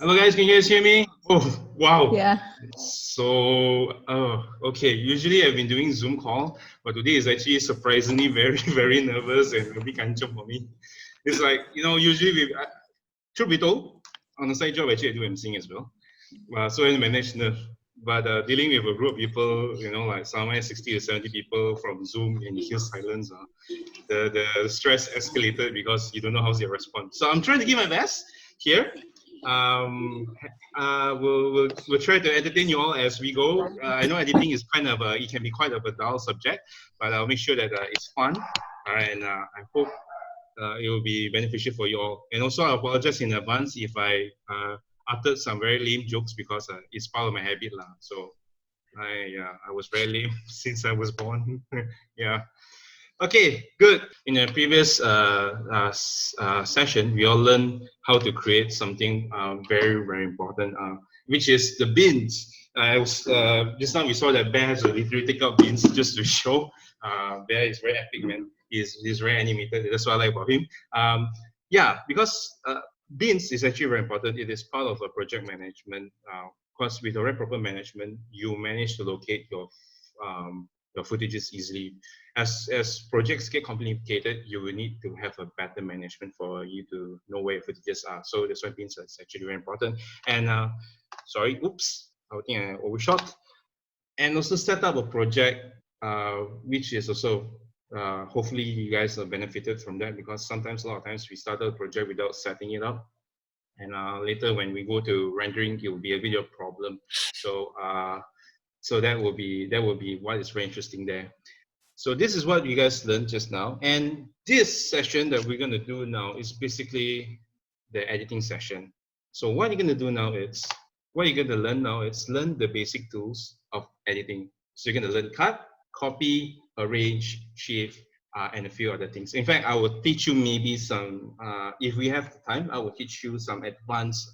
Hello guys, can you guys hear me? Oh, wow. Yeah. So, okay. Usually I've been doing Zoom call, but today is actually surprisingly very, very nervous and a bit kanchiong for me. It's like, usually truth be told, on the side job actually I do emceeing as well. So I manage nerve. But dealing with a group of people, like somewhere 60 to 70 people from Zoom and you hear silence, the stress escalated because you don't know how's your response. So I'm trying to give my best here. We'll try to entertain you all as we go. I know editing is kind of it can be quite of a dull subject, but I'll make sure that it's fun. All right, and I hope it will be beneficial for you all. And also, I apologize in advance if I uttered some very lame jokes because it's part of my habit lah. So I was very lame since I was born. Yeah. Okay, good. In a previous session, we all learned how to create something very, very important, which is the bins. Just now we saw that Bear has to literally take out bins just to show. Bear is very epic, man. He's very animated. That's what I like about him. Yeah, because bins is actually very important. It is part of a project management. Because with the right proper management, you manage to locate your footages easily. As projects get complicated, you will need to have a better management for you to know where your footages are. So that's why bins is actually very important. And sorry, oops, I think I overshot. And also set up a project, which is also hopefully you guys have benefited from that, because sometimes a lot of times we start a project without setting it up. And later when we go to rendering, it will be a bit of a problem. So that will be what is very interesting there. So this is what you guys learned just now. And this session that we're going to do now is basically the editing session. So what you're going to do now is, what you're going to learn now is learn the basic tools of editing. So you're going to learn cut, copy, arrange, shift, and a few other things. In fact, I will teach you maybe some, if we have the time, I will teach you some advanced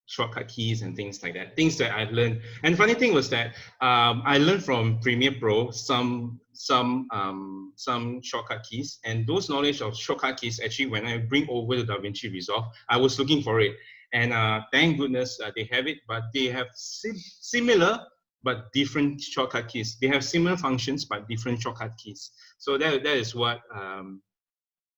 shortcut keys and things like that, things that I've learned. And the funny thing was that I learned from Premiere Pro some shortcut keys, and those knowledge of shortcut keys actually, when I bring over to DaVinci Resolve, I was looking for it, and thank goodness they have it, but they have similar but different shortcut keys. They have similar functions but different shortcut keys. So that is what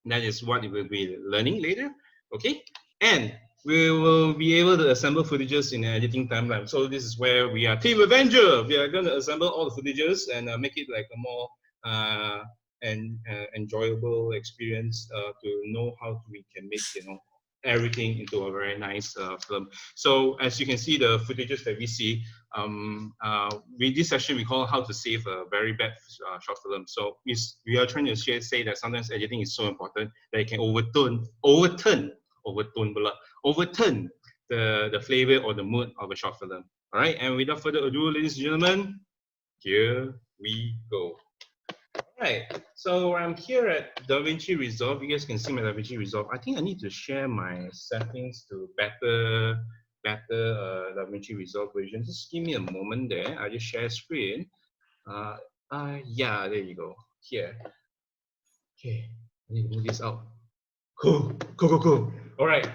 you will be learning later. Okay, and we will be able to assemble footages in an editing timeline. So this is where we are Team Avenger. We are going to assemble all the footages and make it like a more enjoyable experience to know how we can make everything into a very nice film. So as you can see, the footages that we see, with this session we call how to save a very bad short film. So we are trying to say that sometimes editing is so important that it can overturn the flavor or the mood of a short film. All right, and without further ado, ladies and gentlemen, here we go. All right, so I'm here at DaVinci Resolve. You guys can see my DaVinci Resolve. I think I need to share my settings to better DaVinci Resolve version. Just give me a moment there. I just share screen. Yeah, there you go. Here. Okay, I need to move this out. Cool. All right.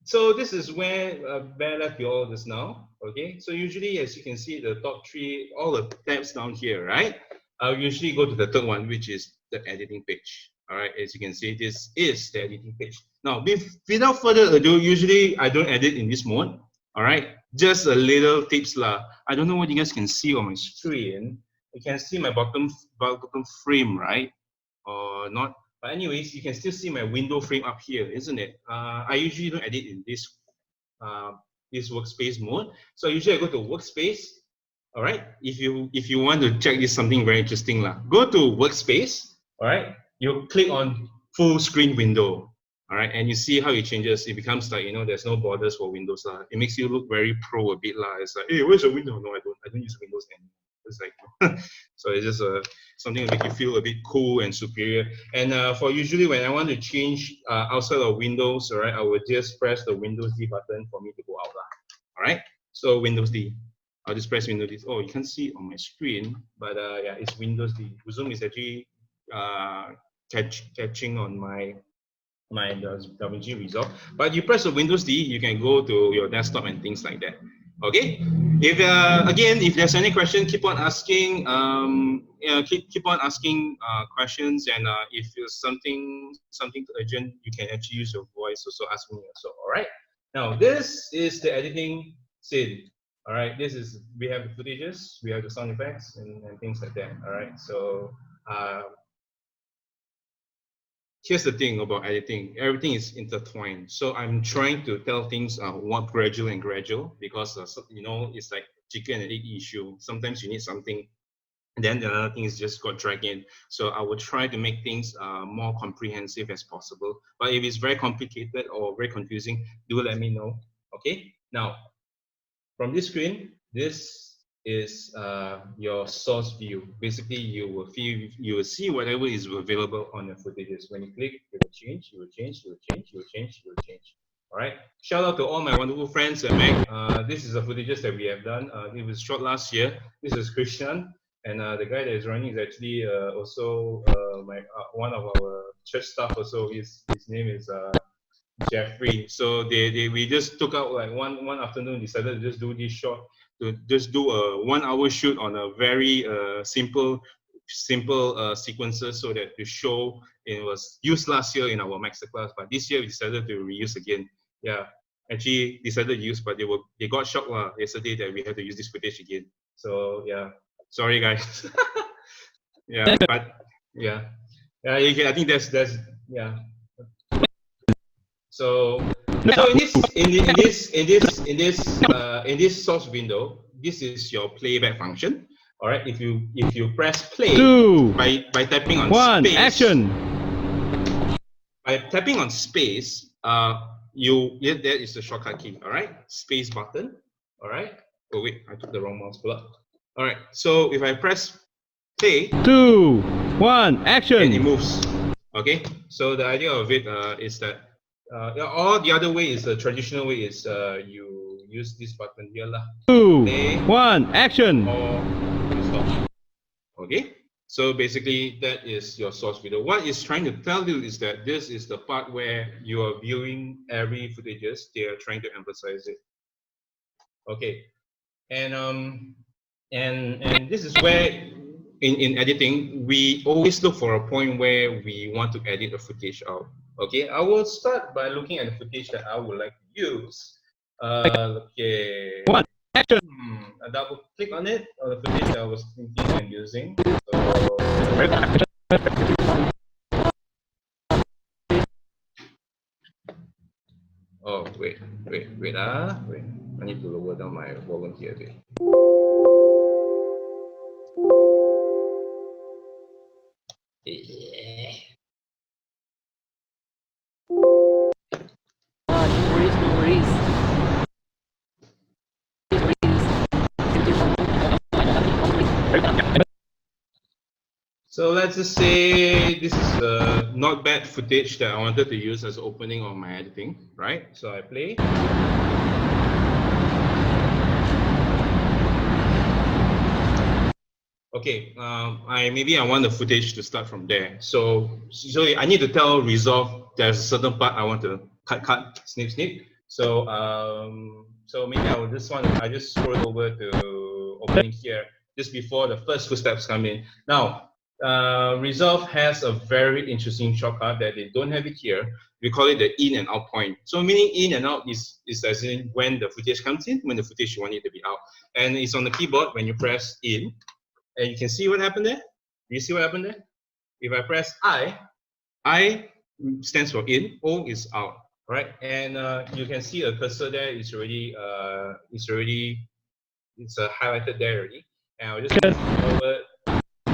So this is where Bear left you all just now. Okay. So usually, as you can see, the top three, all the tabs down here, right? I'll usually go to the third one, which is the editing page. All right. As you can see, this is the editing page. Now, without further ado, usually I don't edit in this mode. All right. Just a little tips lah. I don't know what you guys can see on my screen. You can see my bottom frame, right? Or not? But anyways, you can still see my window frame up here, isn't it? I usually don't edit in this workspace mode. So usually I go to workspace. All right. If you want to check this something very interesting lah, go to workspace. All right. You click on full screen window. All right, and you see how it changes. It becomes like there's no borders for windows lah. It makes you look very pro a bit lah. It's like, hey, where's your window? No, I don't use windows anymore. It's like so it's just something to make you feel a bit cool and superior. And for usually when I want to change outside of Windows, all right, I will just press the Windows D button for me to go out lah. All right, so Windows D. I'll just press Windows D. Oh, you can't see it on my screen, but yeah, it's Windows D. Zoom is actually catching on my my DaVinci Resolve. But you press the Windows D, you can go to your desktop and things like that. Okay. If again, if there's any question, keep on asking. Keep on asking questions, and if there's something urgent, you can actually use your voice also ask me also. All right. Now this is the editing scene. All right. This is we have the footages, we have the sound effects, and things like that. All right. So. Here's the thing about editing, everything is intertwined. So I'm trying to tell things one gradual and gradual, because you know, it's like chicken and egg issue. Sometimes you need something, and then the other thing is just got dragged in. So I will try to make things more comprehensive as possible. But if it's very complicated or very confusing, do let me know. Okay. Now, from this screen, this is your source view. Basically, you will see whatever is available on your footages. When you click, it will change, you will change, you will change, you will change, you will change. All right. Shout out to all my wonderful friends at Mac. This is the footages that we have done. It was shot last year. This is Christian, and the guy that is running is actually also one of our church staff. Also, his name is Jeffrey. So we just took out like one afternoon, decided to just do this shot, to just do a 1 hour shoot on a very simple sequences, so that to show it was used last year in our MACsterClass, but this year we decided to reuse again. Yeah, actually decided to use, but they got shocked yesterday that we had to use this footage again. So yeah, sorry guys. Yeah, but yeah, I think that's yeah. So in this source window, this is your playback function. All right. If you press play by tapping on space, action. By tapping on space, that is the shortcut key. All right. Space button. All right. Oh wait, I took the wrong mouse plug. All right. So if I press play, 2, 1, action, and it moves. Okay. So the idea of it is that. Or the other way is the traditional way is you use this button here lah. 2, 1, action. Or you stop. Okay. So basically that is your source video. What it's trying to tell you is that this is the part where you are viewing every footages. They are trying to emphasize it. Okay. And this is where in editing we always look for a point where we want to edit the footage out. Okay, I will start by looking at the footage that I would like to use. Okay. One, action. I double click on it, on the footage that I was thinking and using. Oh, wait. I need to lower down my volume here a bit. Yeah. No worries. So let's just say this is a not bad footage that I wanted to use as opening of my editing, right? So I play. Okay, maybe I want the footage to start from there. So I need to tell Resolve there's a certain part I want to cut, snip. So maybe I just scroll over to opening here just before the first footsteps come in. Now, Resolve has a very interesting shortcut that they don't have it here. We call it the in and out point. So meaning in and out is as in when the footage comes in, when the footage you want it to be out. And it's on the keyboard when you press in. And you can see what happened there. Do you see what happened there? If I press I stands for in, O is out, right? And you can see a cursor there. It's highlighted there already. And I'll just move over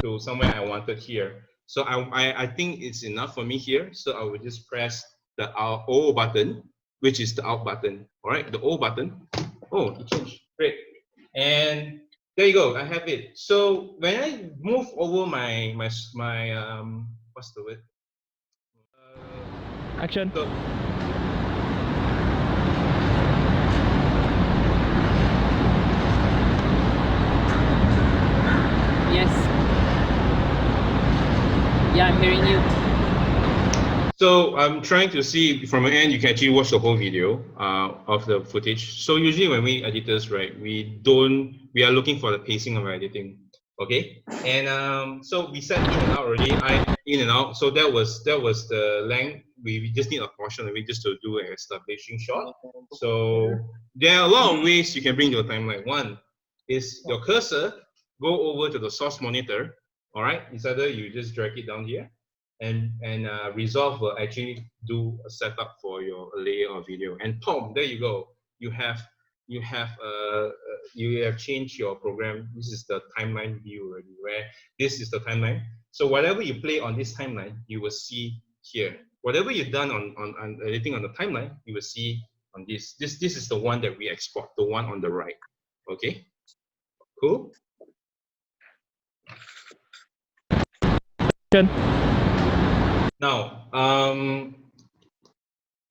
to somewhere I wanted here. So I think it's enough for me here. So I will just press the O button, which is the out button. All right, the O button. Oh, it changed. Great. And there you go, I have it. So when I move over my what's the word? Action. So, yes. Yeah, I'm hearing you. So I'm trying to see from your end, you can actually watch the whole video of the footage. So usually when we editors, right, we are looking for the pacing of editing. Okay, and so we set in and out already. In and out. So that was the length. We just need a portion of it just to do an establishing shot. So there are a lot of ways you can bring your timeline. One is your cursor go over to the source monitor. All right, it's either you just drag it down here, and Resolve will actually do a setup for your layer of video. And boom, there you go. You have changed your program. This is the timeline view already, where this is the timeline. So whatever you play on this timeline, you will see here. Whatever you've done on editing on the timeline, you will see on this. This is the one that we export, the one on the right. Okay, cool. Now,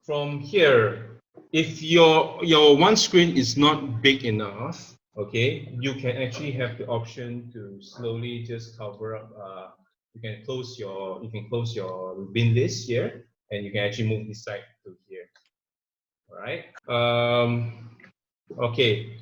from here, if your one screen is not big enough, okay, you can actually have the option to slowly just cover up. You can close your bin list here, and you can actually move this side to here. All right. Okay.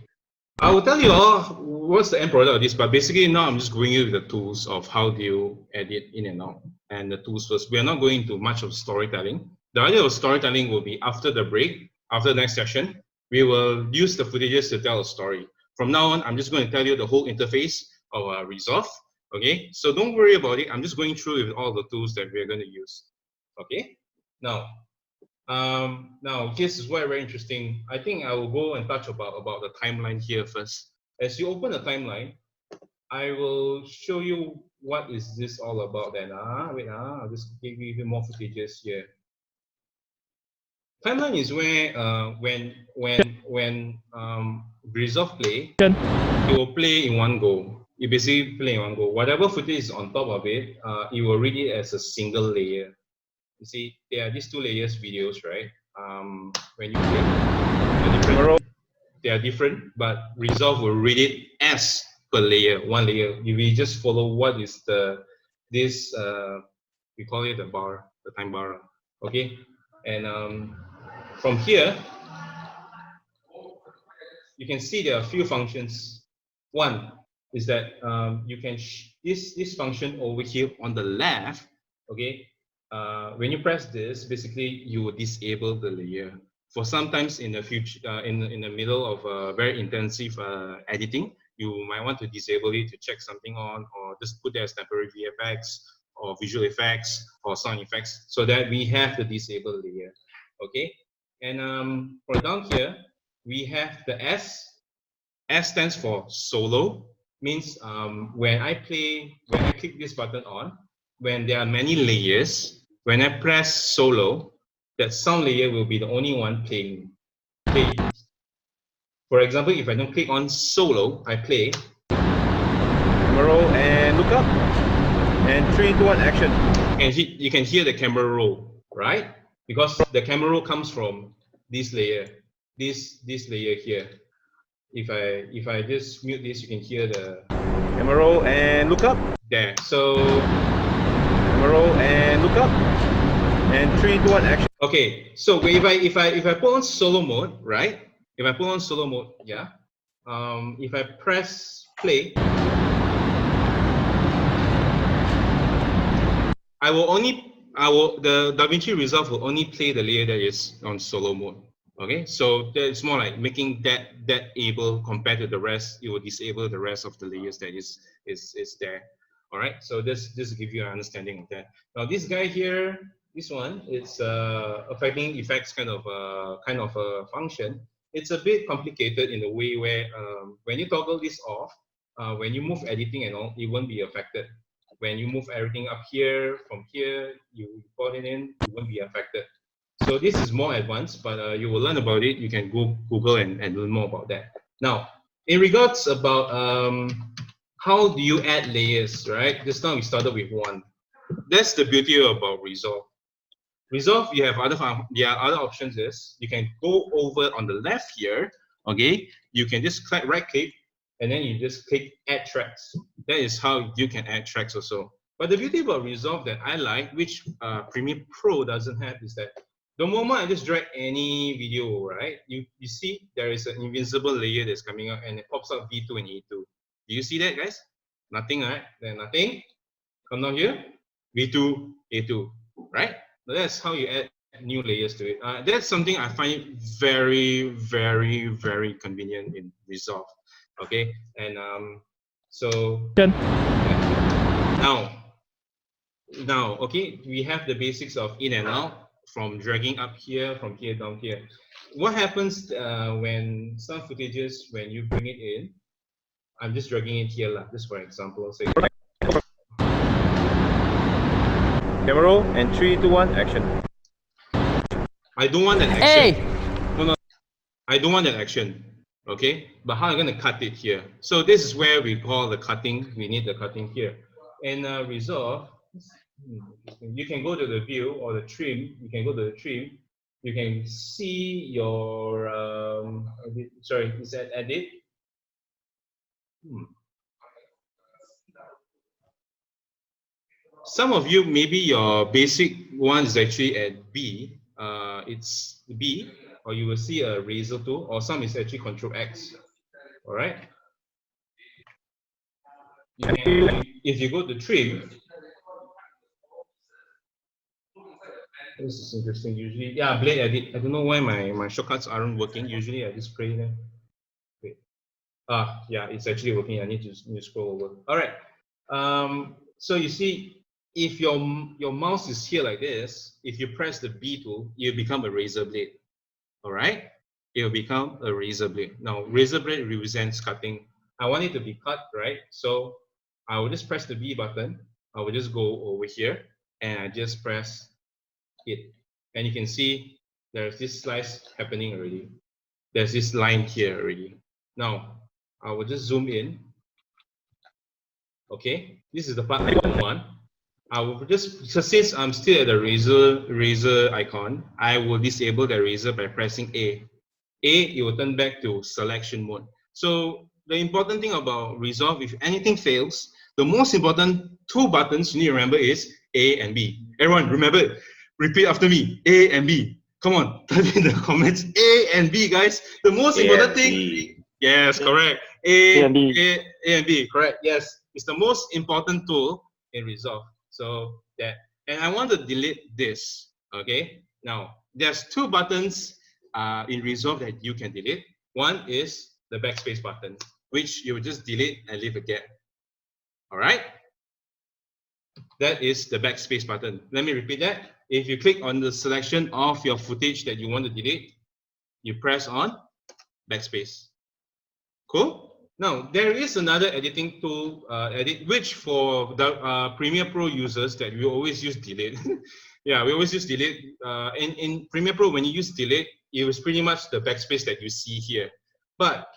I will tell you all what's the end product of this, but basically now I'm just going into the tools of how do you edit in and out, and the tools first. We are not going into much of storytelling. The idea of storytelling will be after the break, after the next session, we will use the footages to tell a story. From now on, I'm just going to tell you the whole interface of Resolve. Okay, so don't worry about it. I'm just going through with all the tools that we're going to use. Okay, now this is very interesting. I think I will go and touch about the timeline here first. As you open the timeline, I will show you what is this all about. Then wait, I'll just give you even more footages here. Timeline is where when Resolve play, it will play in one go. You basically play in one go. Whatever footage is on top of it, it will read it as a single layer. You see, there are these two layers videos, right? When you play, they are different, but Resolve will read it as per layer, one layer. If we just follow what is we call it the bar, the time bar, okay? And from here, you can see there are a few functions. One is that you can this function over here on the left, okay? When you press this, basically you will disable the layer. For sometimes in the future, in the middle of very intensive editing, you might want to disable it to check something on, or just put there as temporary VFX or visual effects or sound effects, so that we have the disable layer. Okay, and for down here we have the S. S stands for solo. Means when I click this button on, when there are many layers, when I press solo, that sound layer will be the only one playing. For example, if I don't click on solo, I play. Camera roll and look up. And 3, 2, 1, action. And you can hear the camera roll, right? Because the camera roll comes from this layer, this layer here. If I just mute this, you can hear the camera roll and look up. There. So camera roll and look up. And 3, 2, 1, action. Okay. So if I put on solo mode, right? If I put on solo mode, yeah. If I press play, the DaVinci Resolve will only play the layer that is on solo mode. Okay, so it's more like making that able compared to the rest. It will disable the rest of the layers that is there. All right, so this will give you an understanding of that. Now this guy here, this one, it's affecting effects kind of a function. It's a bit complicated in the way where when you toggle this off, when you move editing and all, it won't be affected. When you move everything up here, from here, you put it in, it won't be affected. So this is more advanced, but you will learn about it. You can go Google and learn more about that. Now, in regards about how do you add layers, right? Just now we started with one. That's the beauty about Resolve. Resolve, there are other options. Is you can go over on the left here. Okay, you can just right click, and then you just click add tracks. That is how you can add tracks also. But the beauty about Resolve that I like, which Premiere Pro doesn't have, is that the moment I just drag any video, right, you see there is an invisible layer that's coming out and it pops up V2 and A2. Do you see that, guys? Nothing, right? Then nothing. Come down here, V2, A2, right? So that's how you add new layers to it. That's something I find very, very, very convenient in Resolve. Okay, and so now, okay, we have the basics of in and out, from dragging up here, from here down here. What happens when some footages, when you bring it in, I'm just dragging it here, just for example, say. Camera roll and 3, 2, 1, action. I don't want that action. Hey! No, I don't want that action. Okay, but how am I going to cut it here? So this is where we call the cutting. We need the cutting here. And Resolve, you can go to the view or the trim. You can go to the trim. You can see your, sorry, is that edit? Some of you, maybe your basic one is actually at B. It's B, or you will see a razor tool, or some is actually Control X. All right. If you go to trim, this is interesting. Usually, yeah, blade edit. I don't know why my shortcuts aren't working. Usually, I just spray them. Wait. Yeah, it's actually working. I need to scroll over. All right. So you see, if your mouse is here like this, if you press the B tool, you become a razor blade. All right, it will become a razor blade. Now, razor blade represents cutting. I want it to be cut, right? So I will just press the B button. I will just go over here and I just press it. And you can see there's this slice happening already. There's this line here already. Now, I will just zoom in. Okay, this is the part I don't want. I will just, so since I'm still at the razor icon, I will disable the razor by pressing A. It will turn back to selection mode. So the important thing about Resolve, if anything fails, the most important two buttons you need to remember is A and B. Everyone, remember it. Repeat after me. A and B. Come on, type in the comments. A and B, guys. The most important thing. Yes, correct. A and B. Correct. Yes, it's the most important tool in Resolve. So that, and I want to delete this. Okay. Now there's two buttons in Resolve that you can delete. One is the backspace button, which you will just delete and leave a gap. All right. That is the backspace button. Let me repeat that. If you click on the selection of your footage that you want to delete, you press on backspace. Cool. Now, there is another editing tool, which for the Premiere Pro users that we always use delete. Yeah, we always use delete. In Premiere Pro, when you use delete, it was pretty much the backspace that you see here. But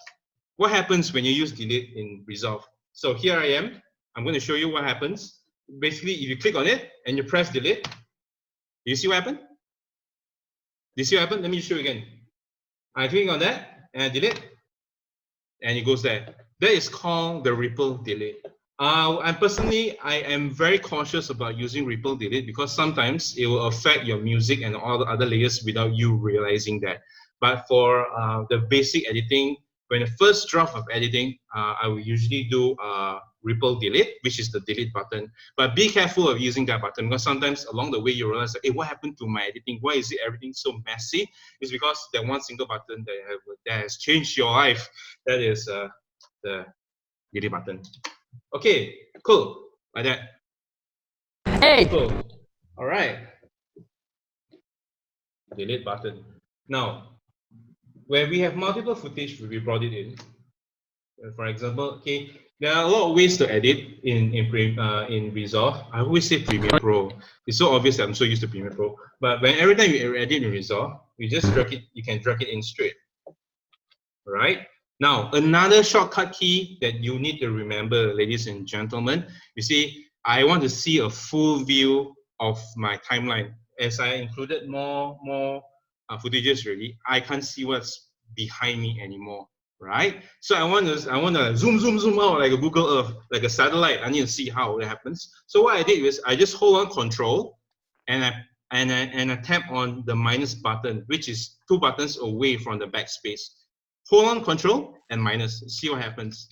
what happens when you use delete in Resolve? So here I am. I'm going to show you what happens. Basically, if you click on it and you press delete, do you see what happened? Do you see what happened? Let me show you again. I click on that and I delete. And it goes there. That is called the ripple delete. And personally, I am very cautious about using ripple delete because sometimes it will affect your music and all the other layers without you realizing that. But for the basic editing, when the first draft of editing, I will usually do ripple delete, which is the delete button. But be careful of using that button because sometimes along the way you realize, hey, what happened to my editing? Why is everything so messy? It's because that one single button that has changed your life. That is the delete button. Okay, cool. Like that. Hey. Cool. All right. Delete button. Now, when we have multiple footage, we brought it in. For example, okay, there are a lot of ways to edit in Resolve. I always say Premiere Pro. It's so obvious that I'm so used to Premiere Pro. But when every time you edit in Resolve, you just drag it. You can drag it in straight. All right. Now, another shortcut key that you need to remember, ladies and gentlemen, you see, I want to see a full view of my timeline. As I included more footages already, I can't see what's behind me anymore, right? So I want to zoom out like a Google Earth, like a satellite. I need to see how it happens. So what I did was I just hold on Control, and I tap on the minus button, which is 2 buttons away from the backspace. Hold on Control and minus. See what happens.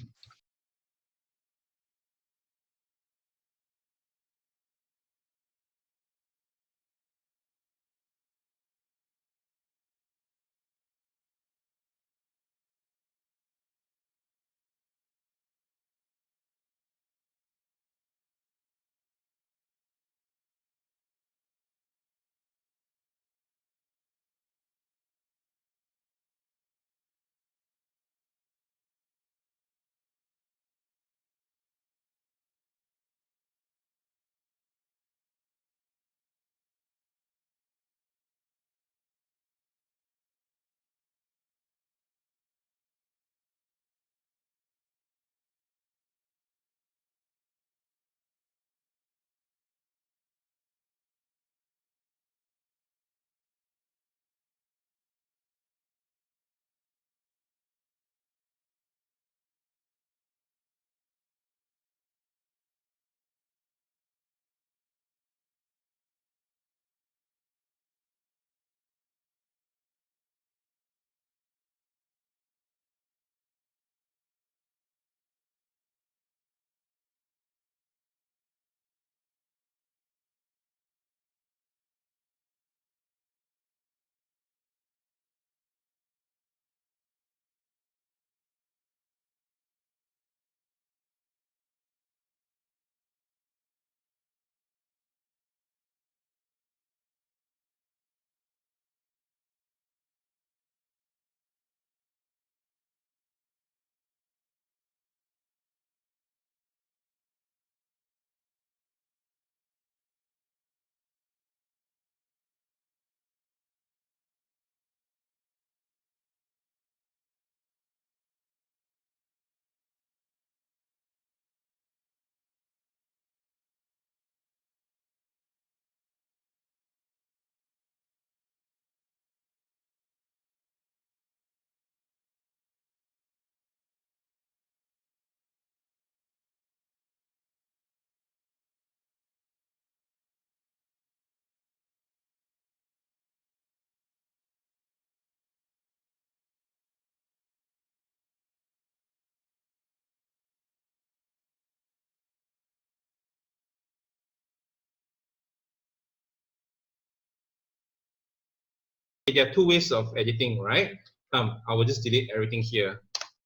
There are 2 ways of editing, right? I will just delete everything here.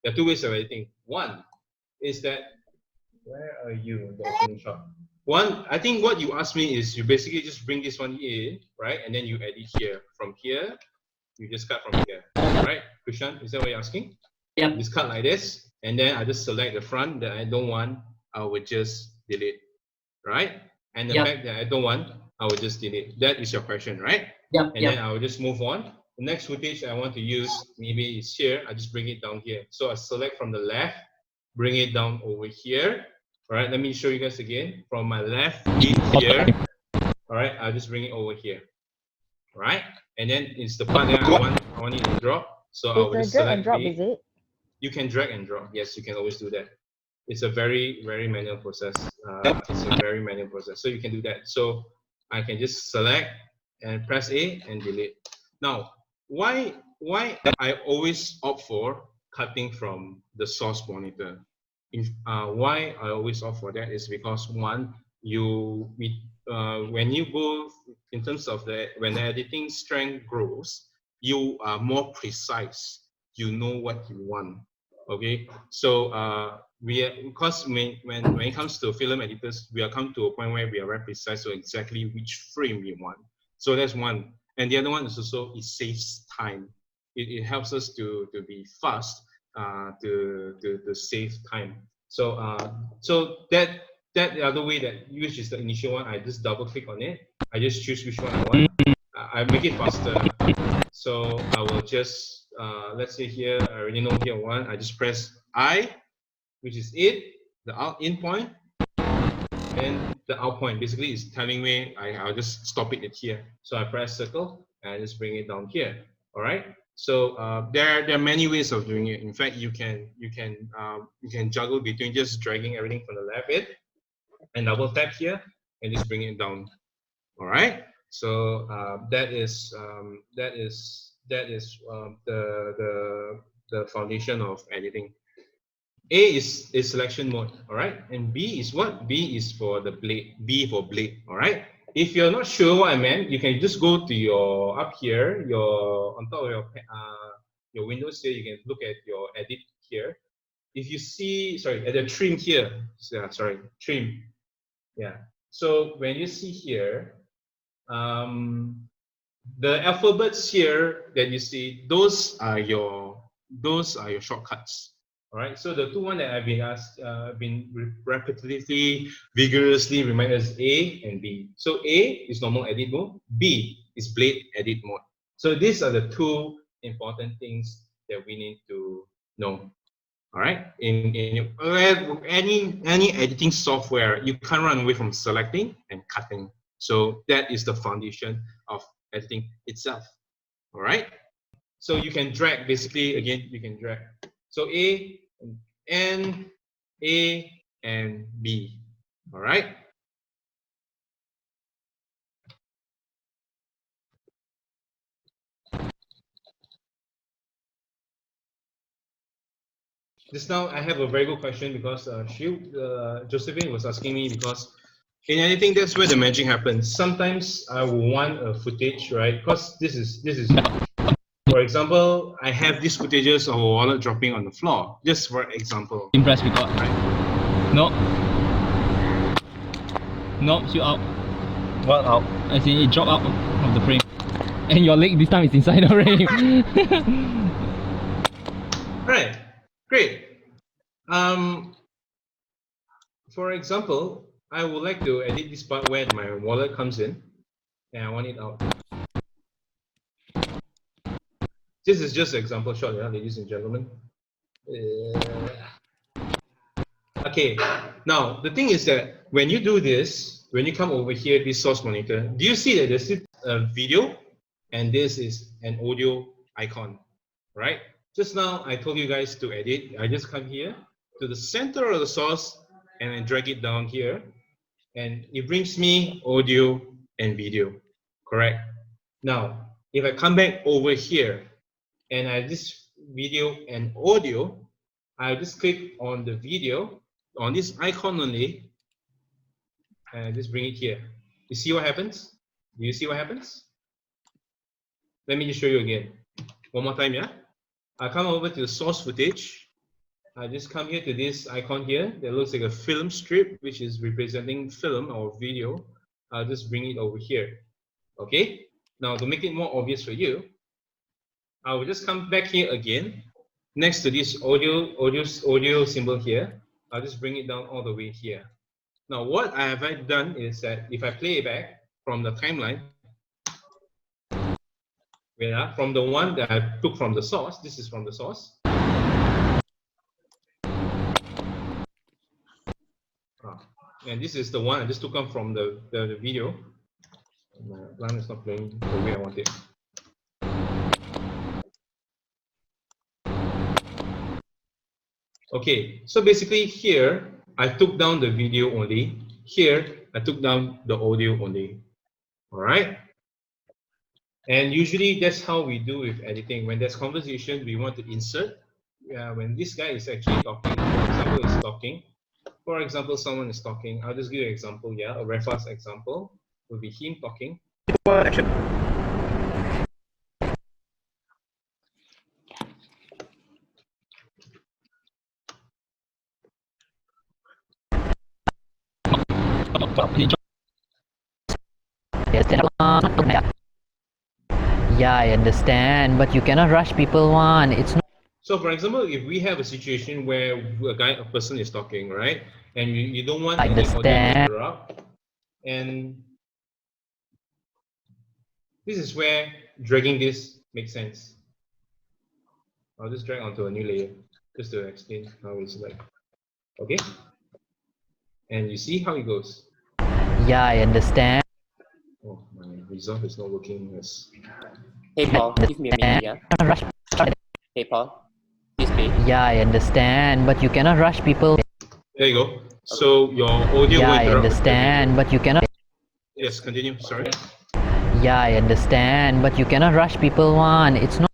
There are 2 ways of editing. One is that, where are you, the opening shot? One, I think what you asked me is you basically just bring this one in, right? And then you edit here. From here, you just cut from here, right? Krishan, is that what you're asking? Yep. Just cut like this, and then I just select the front that I don't want, I would just delete, right? And the back that I don't want, I will just delete. That is your question, right? Yep. And then I will just move on. The next footage I want to use maybe is here. I just bring it down here. So I select from the left, bring it down over here. All right, let me show you guys again. From my left, here. All right, I'll just bring it over here. All right, and then it's the part that I want it to drop. So I will just drag select and drop, B. is it? You can drag and drop. Yes, you can always do that. It's a very manual process. It's a very manual process. So you can do that. So I can just select and press A and delete. Now, why I always opt for cutting from the source monitor? Why I always opt for that is because one, when you go in terms of when the editing strength grows, you are more precise. You know what you want. Okay, so because when it comes to film editors, we are come to a point where we are very precise on exactly which frame we want. So that's one, and the other one is also it saves time. It helps us to be fast, to save time. So so that the other way that which is the initial one, I just double click on it. I just choose which one I want. I make it faster. So I will just let's say here I already know here one. I just press I, which is it, the in point, and the out point. Basically, is telling me I'll just stop it at here. So I press circle and I just bring it down here. All right. So there are many ways of doing it. In fact, you can juggle between just dragging everything from the left bit and double tap here and just bring it down. All right. So that is the foundation of editing. A is selection mode, all right, and B is what? B is for the blade. B for blade, all right. If you're not sure what I meant, you can just go to your up here, your on top of your Windows here. You can look at your edit here. If you see, sorry, at the trim here, sorry, trim, yeah. So when you see here, the alphabets here that you see, those are your shortcuts. All right. So the two one that I've been repetitively, vigorously reminded is A and B. So A is normal edit mode. B is blade edit mode. So these are the two important things that we need to know. All right. In any editing software, you can't run away from selecting and cutting. So that is the foundation of editing itself. All right. So you can drag, basically, again, you can drag. So A and A and B. All right. Just now, I have a very good question because Josephine was asking me, because in anything, that's where the magic happens. Sometimes I will want a footage, right? Because this is, for example, I have these footages of a wallet dropping on the floor. Just for example. Impressed we got. Right? No. No, you out. What out? As in, it dropped out of the frame. And your leg this time is inside the frame. Right. Great. For example, I would like to edit this part where my wallet comes in, and I want it out. This is just an example shot, yeah, ladies and gentlemen. Okay. Now the thing is that when you do this, when you come over here, this source monitor, do you see that this is a video, and this is an audio icon, right? Just now, I told you guys to edit. I just come here to the center of the source and I drag it down here. And it brings me audio and video, correct? Now, if I come back over here and I have this video and audio, I just click on the video, on this icon only, and I just bring it here. You see what happens? Do you see what happens? Let me just show you again. One more time, yeah? I come over to the source footage. I just come here to this icon here that looks like a film strip, which is representing film or video. I'll just bring it over here. Okay. Now to make it more obvious for you, I will just come back here again, next to this audio symbol here. I'll just bring it down all the way here. Now what I have done is that if I play it back from the timeline, from the one that I took from the source, this is from the source. And this is the one I just took up from the video. My plan is not playing the way I want it. Okay, so basically here, I took down the video only. Here, I took down the audio only. All right? And usually that's how we do with editing. When there's conversation, we want to insert. When this guy is actually talking, for example, is talking. For example, someone is talking. I'll just give you an example. Yeah, a very fast example will be him talking. Action. Yeah, I understand, but you cannot rush people one. It's not. So for example, if we have a situation where a person is talking, right? And you don't want I any audio to understand. interrupt. And this is where dragging this makes sense. I'll just drag onto a new layer just to explain how it's like. Okay? And you see how it goes. Yeah, I understand. Oh, my resolve is not working as Hey Paul, give me a minute, yeah? Rush. Hey Paul, please pay. Yeah, I understand, but you cannot rush people. There you go. So your audio Yeah, will I interrupt. understand, but you cannot. Yes, continue. Sorry. Yeah, I understand, but you cannot rush people one. It's not.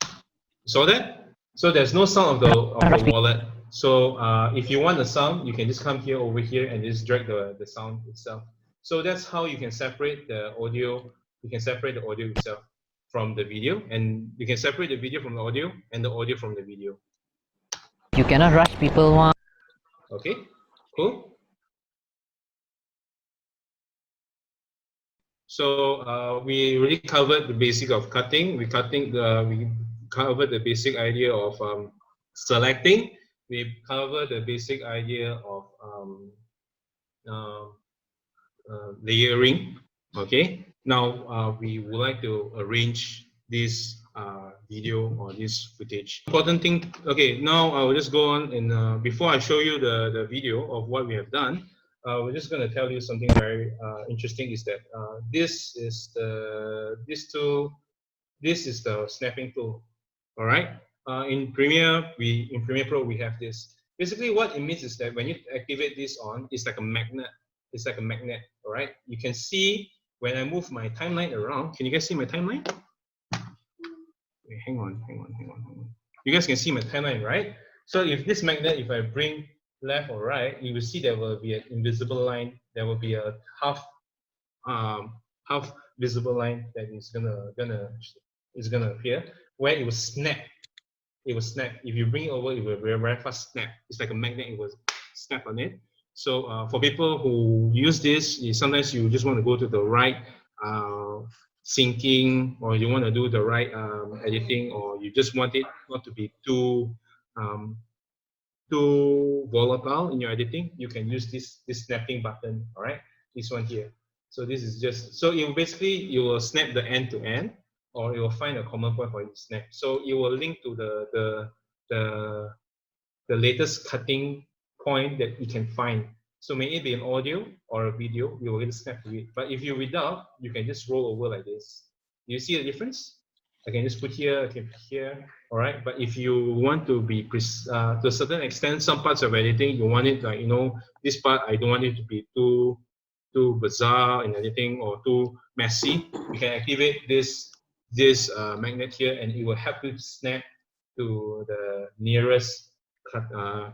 Saw that? So there's no sound of the wallet. So if you want the sound, you can just come here over here and just drag the sound itself. So that's how you can separate the audio. You can separate the audio itself from the video, and you can separate the video from the audio and the audio from the video. You cannot rush people one. Okay, cool. So we already covered the basic of cutting. We covered the basic idea of selecting. We covered the basic idea of layering. Okay. Now we would like to arrange this video or this footage. Important thing. Okay. Now I will just go on and before I show you the video of what we have done. We're just going to tell you something very interesting is that this is the snapping tool. All right. In Premiere Pro we have this. Basically, what it means is that when you activate this on, it's like a magnet. It's like a magnet. All right. You can see when I move my timeline around. Can you guys see my timeline? Wait, hang on. You guys can see my timeline, right? So if this magnet, if I bring left or right, you will see there will be an invisible line. There will be a half visible line that is gonna appear where it will snap. It will snap. If you bring it over, it will very fast snap. It's like a magnet. It will snap on it. So for people who use this, sometimes you just want to go to the right syncing, or you want to do the right editing, or you just want it not to be too volatile in your editing, you can use this snapping button. All right, this one here. So this is just so you will snap the end to end, or you will find a common point for you to snap. So it will link to the latest cutting point that you can find. So may it be an audio or a video, you will snap to it. But if you without, you can just roll over like this. Do you see the difference? I can just put here, I can put here, all right? But if you want to be, to a certain extent, some parts of editing, you want it like, this part, I don't want it to be too bizarre in editing or too messy. You can activate this magnet here, and it will help you snap to the nearest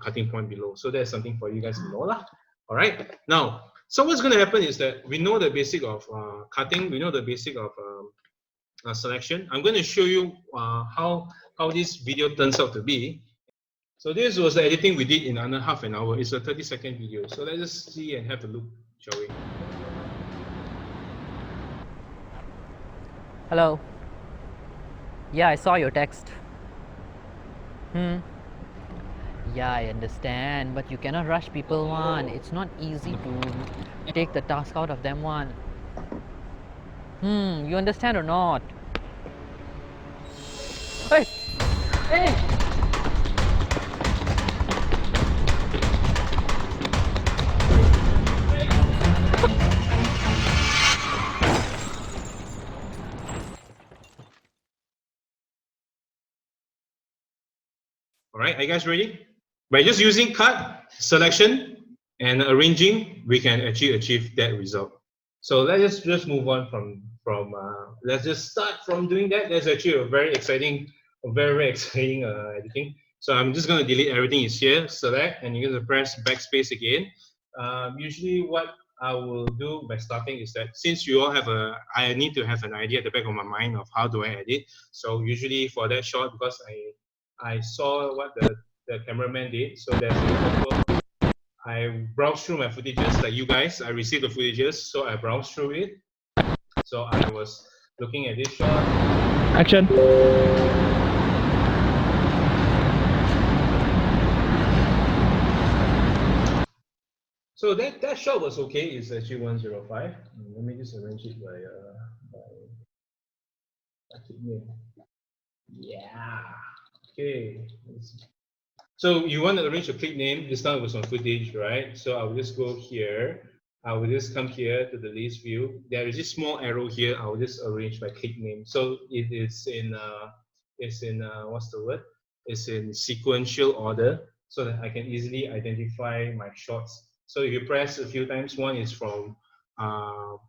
cutting point below. So that's something for you guys to know lah. All right. Now, so what's going to happen is that we know the basic of cutting. We know the basic of selection. I'm going to show you how this video turns out to be. So this was the editing we did in under half an hour. It's a 30-second video. So let's just see and have a look, shall we? Hello. Yeah, I saw your text. Yeah, I understand, but you cannot rush people one. It's not easy to take the task out of them one. You understand or not? Hey! Hey! All right, are you guys ready? By just using cut, selection, and arranging, we can actually achieve that result. So let's just move on from let's just start from doing that. That's actually a very exciting editing. So I'm just going to delete everything is here, select, and you're going to press backspace again. Usually what I will do by starting is that since you all have I need to have an idea at the back of my mind of how do I edit. So usually for that shot, because I saw what the cameraman did, so there's I browsed through my footages like you guys. I received the footages, so I browsed through it. So I was looking at this shot. Action. So that shot was okay. It's actually 105. Let me just arrange it by name. Yeah. Okay. So you want to arrange a clip name. This time it was on footage, right? So I'll just go here. I will just come here to the list view. There is this small arrow here. I will just arrange by click name. So it is in what's the word? It's in sequential order, so that I can easily identify my shots. So if you press a few times, one is from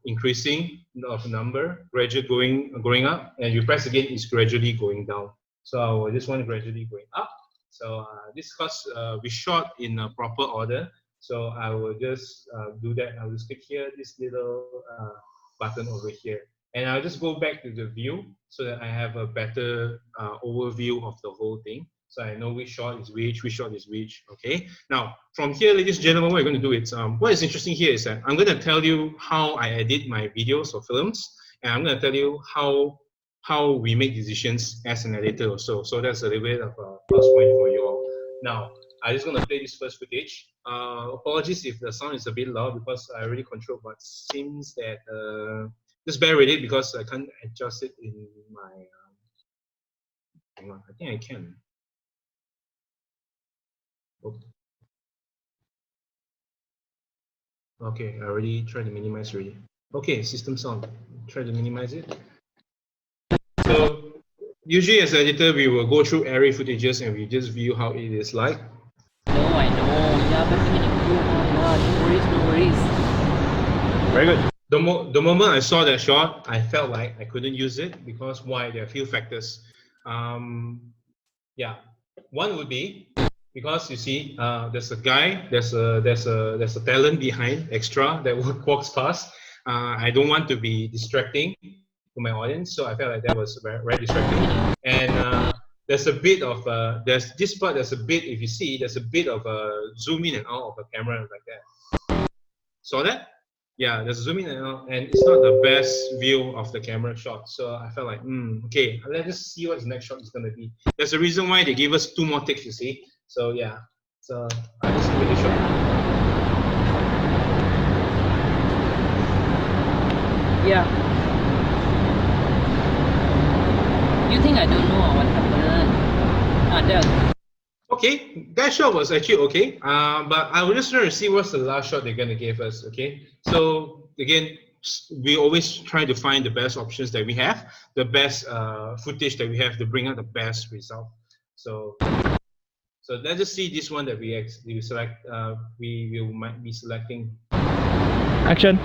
increasing of number, gradually going up, and you press again, it's gradually going down. So I will just want gradually going up. So this because we shot in a proper order. So I will just do that. I will just click here, this little button over here. And I'll just go back to the view so that I have a better overview of the whole thing. So I know which shot is which shot is which, okay? Now, from here, ladies and gentlemen, what we're going to do is, what is interesting here is that I'm going to tell you how I edit my videos or films, and I'm going to tell you how we make decisions as an editor also. So that's a little bit of a plus point for you all. Now, I'm just going to play this first footage. Apologies if the sound is a bit loud because I already controlled, but seems that just bear with it because I can't adjust it in my. Hang on, I think I can. Okay, I already tried to minimize already. Okay, system sound. Try to minimize it. So usually as an editor, we will go through array footages and we just view how it is like. No, I know. Yeah, but we can improve. No worries, no worries. Very good. The moment I saw that shot, I felt like I couldn't use it because why? There are a few factors. Yeah, one would be because you see, there's a guy, there's a talent behind extra that walks past. I don't want to be distracting to my audience, so I felt like that was very, very distracting. And there's a bit of there's this part. There's a bit, if you see, there's a bit of a zoom in and out of a camera like that. Saw that? Yeah, there's a zoom in and out, and it's not the best view of the camera shot. So I felt like, okay, let's just see what the next shot is gonna be. There's a reason why they gave us 2 more takes, you see. So yeah, so I just give it a shot. Yeah. You think I don't know what happened? Okay, that shot was actually okay, but I was just trying to see what's the last shot they're gonna give us. Okay, so again, we always try to find the best options that we have, the best footage that we have to bring out the best result. So let's just see this one that we select. We might be selecting. Action.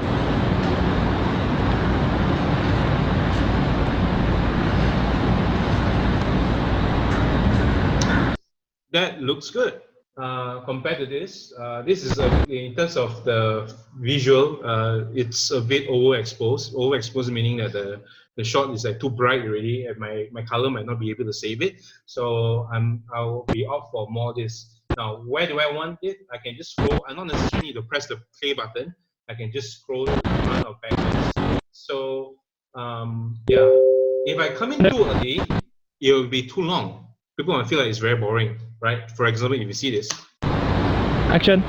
That looks good. Compared to this, this is in terms of the visual, it's a bit overexposed. Overexposed meaning that the shot is like too bright already, and my color might not be able to save it. So I'll be opt for more this. Now, where do I want it? I can just scroll. I don't necessarily need to press the play button. I can just scroll to the front or backwards. So yeah, if I come in too early, it will be too long. People might feel like it's very boring, right? For example, if you see this. Action.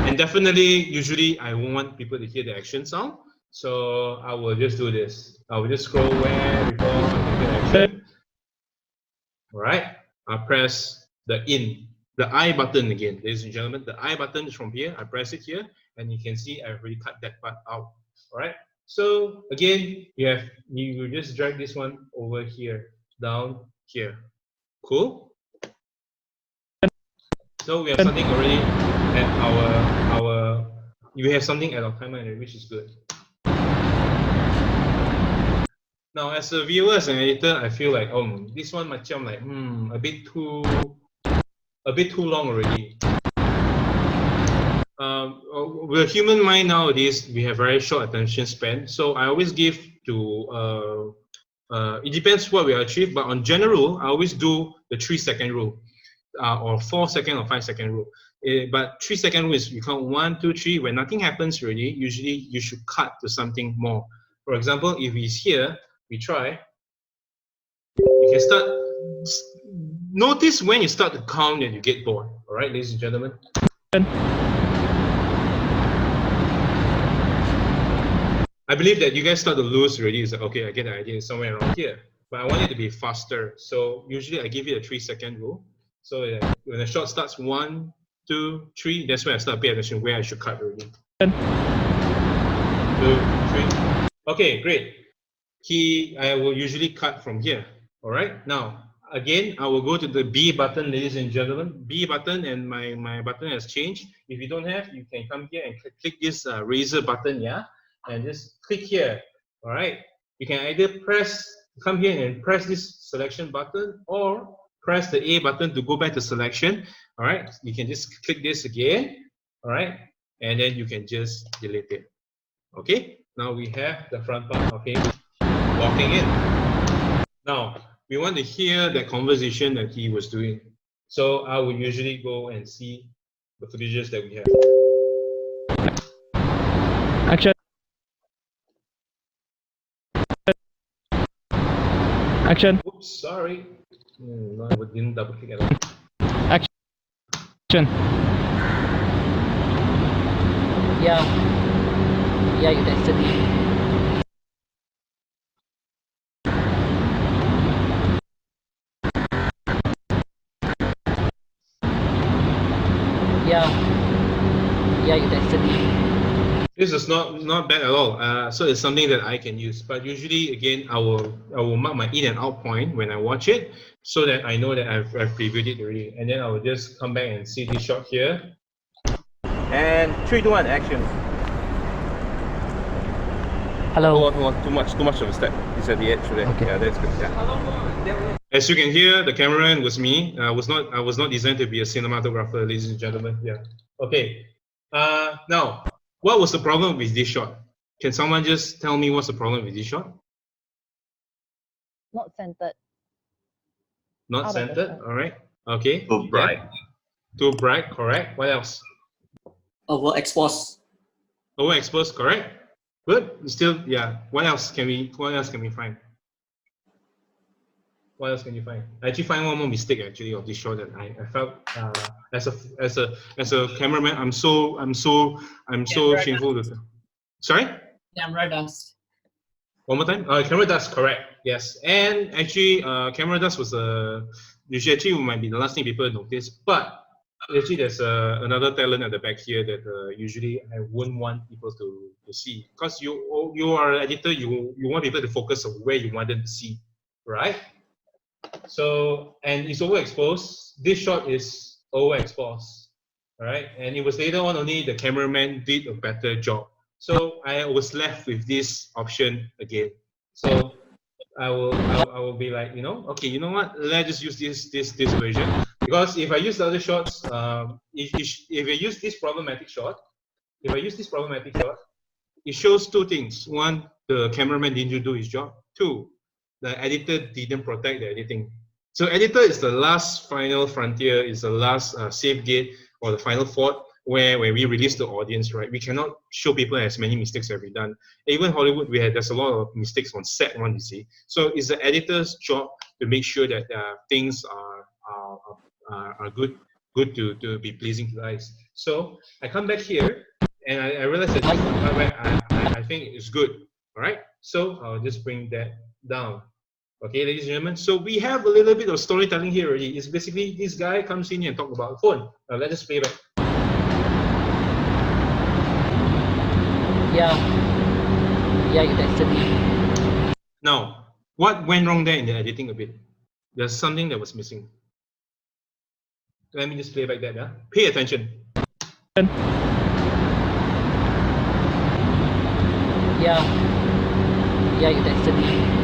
And definitely, usually, I won't want people to hear the action sound. So I will just do this. I will just scroll where before I get action. All right. I'll press the I button again, ladies and gentlemen. The I button is from here. I press it here, and you can see I've already cut that part out. All right. So again, you just drag this one over here, down here. Cool. So we have something already at we have something at our timeline, which is good. Now, as a viewer, as an editor, I feel like, this one macam like, a bit too long already. With human mind nowadays, we have very short attention span. So I always give to, it depends what we achieve, but on general, I always do the 3-second rule, or 4-second or 5-second rule. But 3-second rule is you count 1, 2, 3. When nothing happens really, usually you should cut to something more. For example, if he's here, we try. You can start. Notice when you start to count and you get bored. All right, ladies and gentlemen. I believe that you guys start to lose already. It's like, okay, I get the idea. It's somewhere around here. But I want it to be faster. So usually I give you a 3-second rule. So when the shot starts, 1, 2, 3. That's where I start paying attention where I should cut already. 2, 3. Okay, great. I will usually cut from here. All right. Now, again, I will go to the B button, ladies and gentlemen. B button, and my button has changed. If you don't have, you can come here and click this razor button, yeah, and just click here. All right. You can either come here and press this selection button, or press the A button to go back to selection. All right. You can just click this again. All right, and then you can just delete it. Okay. Now we have the front part of him walking in. Now, we want to hear the conversation that he was doing. So I will usually go and see the footages that we have. Action. Action. Oops, sorry. No, I didn't double click at all. Action. Yeah, you tested me. Yeah, you tested me. This is not bad at all. So it's something that I can use. But usually, again, I will mark my in and out point when I watch it, so that I know that I've previewed it already. And then I will just come back and see this shot here. And 3, 2, 1, action. Hello. Hold on, too much of a step. It's at the edge there. Okay. Yeah, that's good. Yeah. As you can hear, the cameraman was me. I was not designed to be a cinematographer, ladies and gentlemen. Yeah. Okay. Now, what was the problem with this shot? Can someone just tell me what's the problem with this shot? Not centered. Not Out of centered. the front. All right. Okay. Too bright. Yeah. Too bright. Correct. What else? Overexposed. Overexposed. Correct. Good. Still, yeah. What else can we find? What else can you find? I actually find one more mistake actually of this shot that I felt as a cameraman, I'm so shameful to. Sorry? Camera dust. One more time. Camera dust. Correct. Yes. And actually, camera dust was usually might be the last thing people notice, but actually there's another talent at the back here that usually I wouldn't want people to see, because you are an editor. You want people to focus on where you want them to see, right? So, and it's overexposed. This shot is overexposed, all right? And it was later on only the cameraman did a better job. So I was left with this option again. So I will be like, okay, you know what? Let's just use this version, because if I use the other shots, if I use this problematic shot, it shows two things. One, the cameraman didn't do his job. Two, the editor didn't protect the editing. So editor is the last final frontier, is the last safe gate, or the final fort where we release the audience, right? We cannot show people as many mistakes as we've done. Even Hollywood, there's a lot of mistakes on set one, you see. So it's the editor's job to make sure that things are good to be pleasing to the eyes. So I come back here and I realize that I think it's good, all right? So I'll just bring that down. Okay, ladies and gentlemen, so we have a little bit of storytelling here already. It's basically this guy comes in and talk about the phone. Let us play back. Yeah, you tested me. Now, what went wrong there in the editing a bit? There's something that was missing. Let me just play back that, yeah? Pay attention. Yeah, you tested me.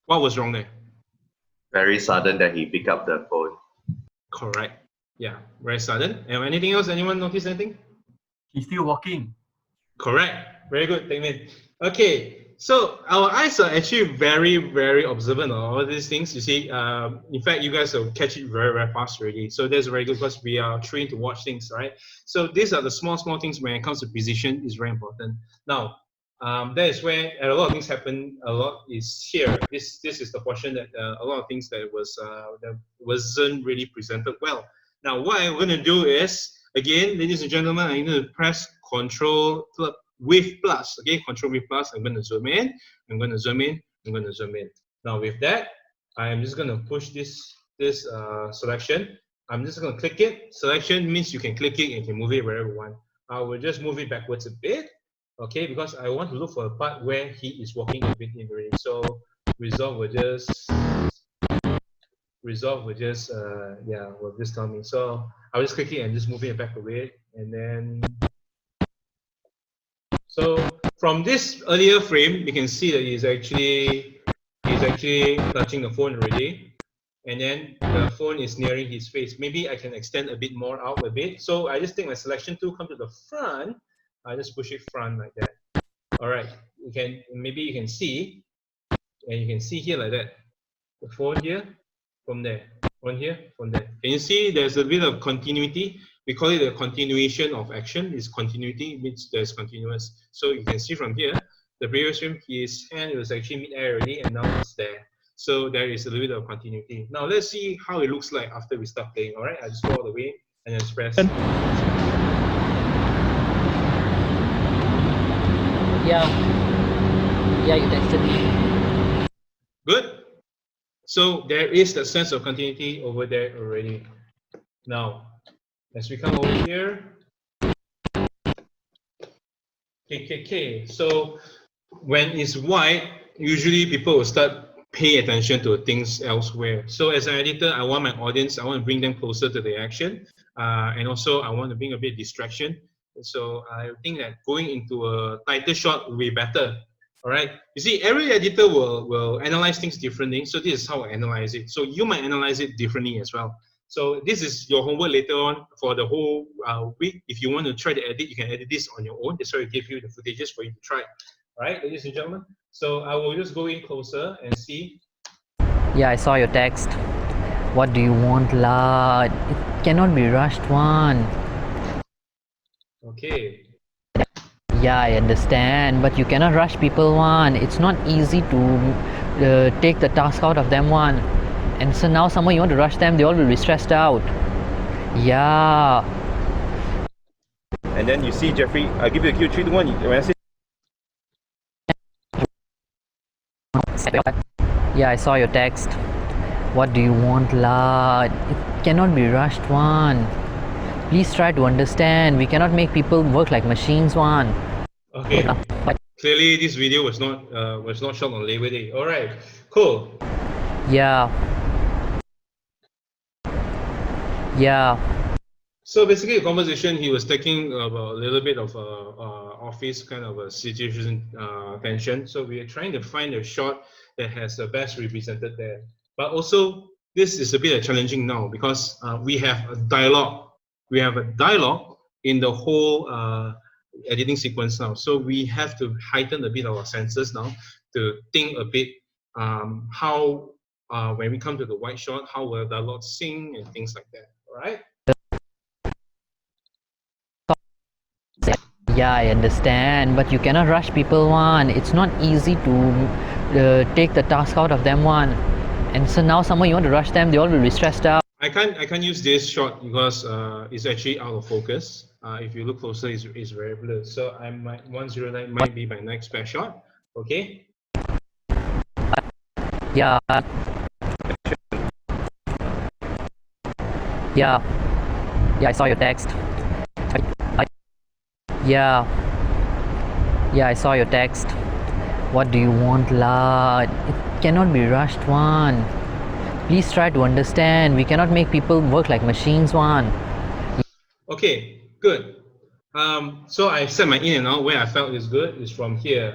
What was wrong there? Very sudden that he picked up the phone. Correct. Yeah, very sudden. And anything else? Anyone notice anything? He's still walking. Correct. Very good, Tengmin. Okay, so our eyes are actually very, very observant on all these things. You see, in fact, you guys will catch it very, very fast already. So that's very good because we are trained to watch things, right? So these are the small things when it comes to precision is very important. Now, that is where a lot of things happen. A lot is here. This is the portion that a lot of things that wasn't really presented well. Now, what I'm going to do is, again, ladies and gentlemen, I'm going to press Control with plus. Okay, Control with plus. I'm going to zoom in. I'm going to zoom in. I'm going to zoom in. Now, with that, I am just going to push this selection I'm just going to click it. Selection means you can click it and you can move it wherever you want. I will just move it backwards a bit, okay, because I want to look for a part where he is walking a bit in already. So resolve will just will just tell me. So I'll just click it and just move it back a bit, and then so from this earlier frame, you can see that he's actually touching the phone already. And then the phone is nearing his face. Maybe I can extend a bit more out a bit. So I just take my selection tool, come to the front. I just push it front like that. All right. Maybe you can see, and you can see here like that. The phone here, from there. One here, from there. Can you see there's a bit of continuity? We call it a continuation of action. It's continuity, means there's continuous. So you can see from here, the previous frame, his hand was actually mid-air already, and now it's there. So there is a little bit of continuity. Now let's see how it looks like after we start playing. All right, I just go all the way and then press. Yeah, you texted me. Good. So there is that sense of continuity over there already. Now, as we come over here, 𝐾𝐶𝐬𝐭𝐞𝐫𝐜𝐿. So when it's white, usually people will start pay attention to things elsewhere. So as an editor, I want my audience, I want to bring them closer to the action. And also I want to bring a bit of distraction. So I think that going into a tighter shot will be better. All right. You see, every editor will analyze things differently. So this is how I analyze it. So you might analyze it differently as well. So this is your homework later on for the whole week. If you want to try to edit, you can edit this on your own. That's why we give you the footages for you to try. All right, ladies and gentlemen. So I will just go in closer and see. Yeah, I saw your text. What do you want, lad? It cannot be rushed one. Okay. Yeah, I understand, but you cannot rush people one. It's not easy to take the task out of them one. And so now someone you want to rush them, they all will be stressed out. Yeah. And then you see Jeffrey, I'll give you the cue 3 to 1. When I say Yeah, I saw your text. What do you want, lad? It cannot be rushed one. Please try to understand. We cannot make people work like machines one. Okay. Clearly, this video was not shot on Labor Day. All right. Cool. Yeah. So basically, the conversation, he was taking a little bit of office kind of a situation tension. So we are trying to find a shot that has the best represented there. But also, this is a bit challenging now because we have a dialogue. We have a dialogue in the whole editing sequence now. So we have to heighten a bit of our senses now to think a bit how when we come to the white shot, how will the dialogue sing and things like that. All right. Yeah, I understand, but you cannot rush people one. It's not easy to take the task out of them one. And so now someone you want to rush them, they all will be stressed out. I can't use this shot because it's actually out of focus. If you look closer, it's very blurred. So I might 109 might be my next best shot. Okay. Yeah, I saw your text. Yeah, I saw your text. What do you want, lad? It cannot be rushed one. Please try to understand. We cannot make people work like machines one. Okay, good. So I set my in and out where I felt is good is from here.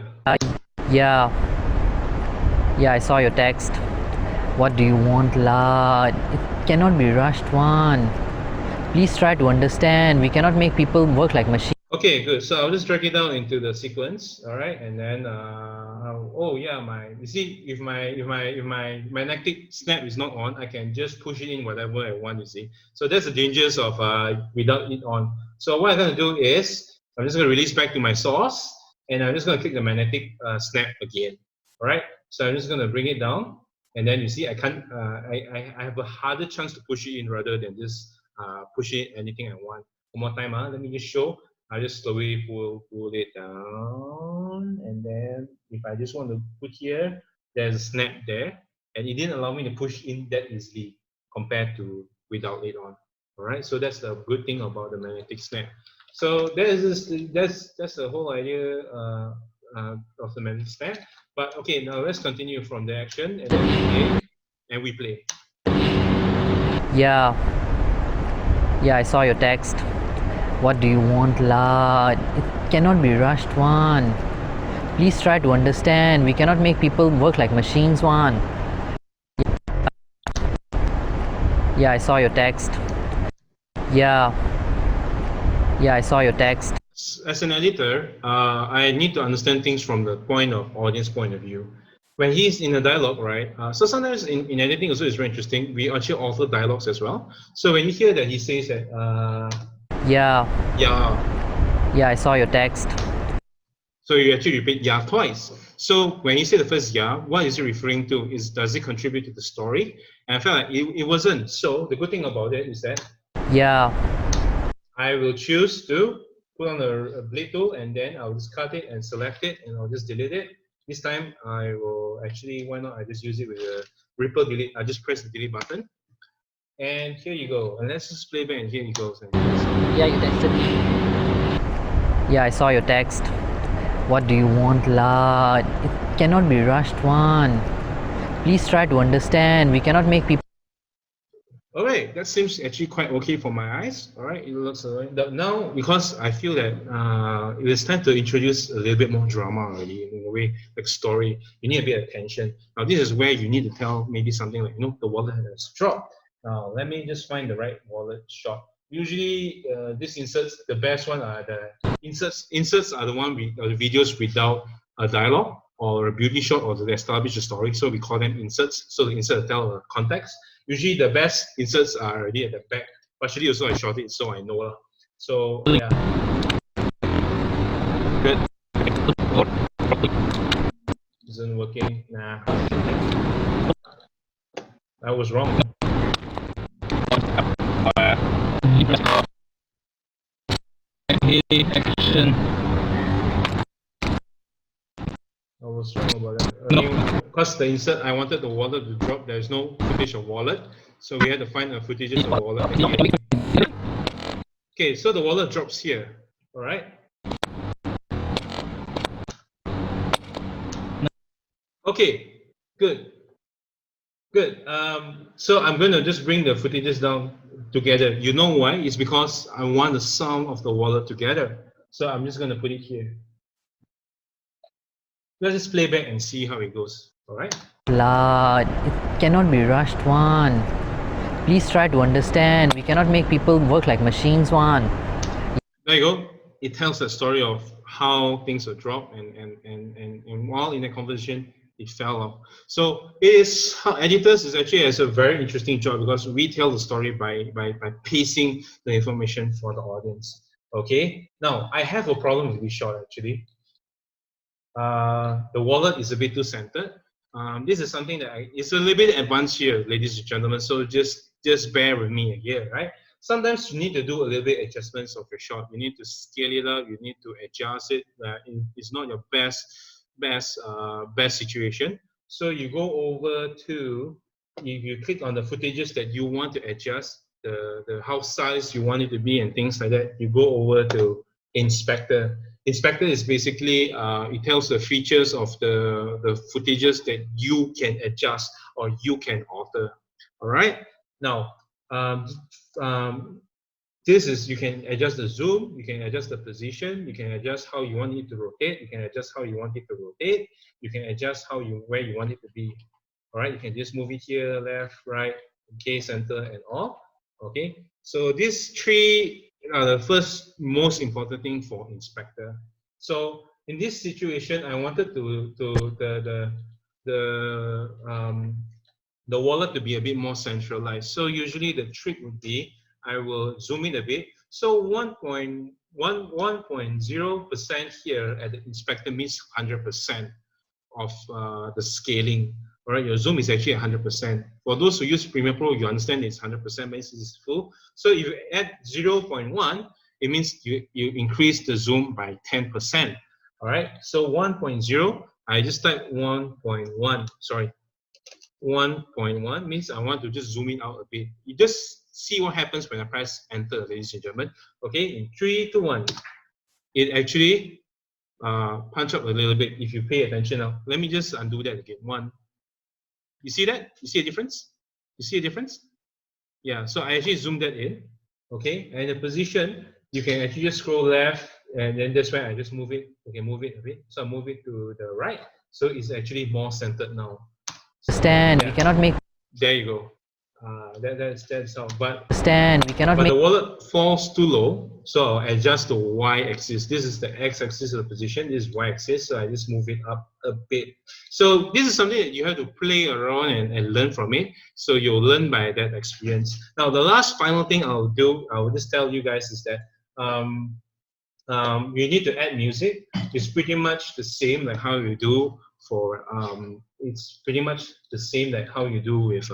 Yeah, I saw your text. What do you want, lad? It cannot be rushed one. Please try to understand. We cannot make people work like machines. Okay, good. So I'll just drag it down into the sequence. All right, and then oh yeah, you see if my magnetic snap is not on, I can just push it in whatever I want. You see, so that's the dangers of without it on. So what I'm going to do is I'm just going to release back to my source, and I'm just going to click the magnetic snap again. All right, so I'm just going to bring it down, and then you see I can't. I have a harder chance to push it in rather than just push it anything I want. One more time, let me just show. I just slowly pull it down, and then if I just want to put here, there's a snap there, and it didn't allow me to push in that easily compared to without it on. All right, so that's the good thing about the magnetic snap. So that's the whole idea of the magnetic snap. But okay, now let's continue from the action, and then we play, and we play. Yeah, I saw your text. What do you want, la? It cannot be rushed, one. Please try to understand. We cannot make people work like machines, one. Yeah, I saw your text. Yeah, I saw your text. As an editor, I need to understand things from the audience point of view. When he's in a dialogue, right? So sometimes in editing also it's very interesting. We actually author dialogues as well. So when you hear that he says that, yeah, I saw your text. So you actually repeat yeah twice. So when you say the first yeah, what is it referring to? Does it contribute to the story? And I felt like it wasn't. So the good thing about it is that I will choose to put on a blade tool, and then I'll just cut it and select it, and I'll just delete it. This time I will actually, why not I just use it with a ripple delete. I just press the delete button, and here you go. And let's just play back, and here it goes. Yeah, you texted me. Yeah, I saw your text. What do you want, la? It cannot be rushed, one. Please try to understand. We cannot make people. Alright, that seems actually quite okay for my eyes. Alright, it looks alright. Now, because I feel that it is time to introduce a little bit more drama already, in a way, like story. You need a bit of tension. Now, this is where you need to tell maybe something like, the wallet has dropped. Now, let me just find the right wallet shot. Usually, these inserts, the best one are the inserts. Inserts are the one with the videos without a dialogue or a beauty shot or to establish the story. So we call them inserts. So the insert tell a context. Usually the best inserts are already at the back. Partially also I shot it so I know. So yeah. Good. Isn't working. Nah. I was wrong. Action. I was wrong about that. Because the insert, I wanted the wallet to drop. There is no footage of wallet, so we had to find a footage of the wallet. Okay, so the wallet drops here. All right. Okay, good. So I'm going to just bring the footages down together. You know why? It's because I want the sound of the wallet together. So I'm just going to put it here. Let's just play back and see how it goes. All right. La, it cannot be rushed, one. Please try to understand. We cannot make people work like machines, one. There you go. It tells the story of how things were dropped, and while in the conversation, it fell off. So it is editors is actually has a very interesting job because we tell the story by pacing the information for the audience. Okay. Now I have a problem with this shot actually. The wallet is a bit too centered. This is something that it's a little bit advanced here, ladies and gentlemen. So just bear with me here, right? Sometimes you need to do a little bit adjustments of your shot. You need to scale it up. You need to adjust it. It's not your best situation. So you go over to you click on the footages that you want to adjust the house size you want it to be and things like that. You go over to inspector. Inspector is basically it tells the features of the footages that you can adjust or you can alter. All right. Now this is, you can adjust the zoom, you can adjust the position, you can adjust how you want it to rotate, you can adjust how you want it to rotate, you can adjust where you want it to be. All right, you can just move it here, left, right, okay, center, and all. Okay, so these three are the first most important thing for inspector. So in this situation, I wanted the wallet to be a bit more centralized. So usually the trick would be, I will zoom in a bit. So 1.0% here at the inspector means 100% of the scaling. All right, your zoom is actually 100%. For those who use Premiere Pro, you understand it's 100% means it's full. So if you add 0.1, it means you increase the zoom by 10%. All right, so 1.0, I just type 1.1, sorry. 1.1 means I want to just zoom it out a bit. You just see what happens when I press enter, ladies and gentlemen. Okay, in 3, 2, 1, it actually punch up a little bit if you pay attention now. Let me just undo that again. 1. You see that? You see a difference? You see a difference? Yeah, so I actually zoomed that in. Okay, and the position, you can actually just scroll left, and then that's why I just move it. Okay, move it a bit. So I move it to the right. So it's actually more centered now. So, Stand. We cannot make. There you go. That's how. But We cannot but make. the wallet falls too low, so I'll adjust the y-axis. This is the x-axis of the position. This is y-axis, so I just move it up a bit. So this is something that you have to play around and learn from it. So you'll learn by that experience. Now, the last final thing I'll do, I will just tell you guys is that you need to add music. It's pretty much the same like how you do for it's pretty much the same like how you do with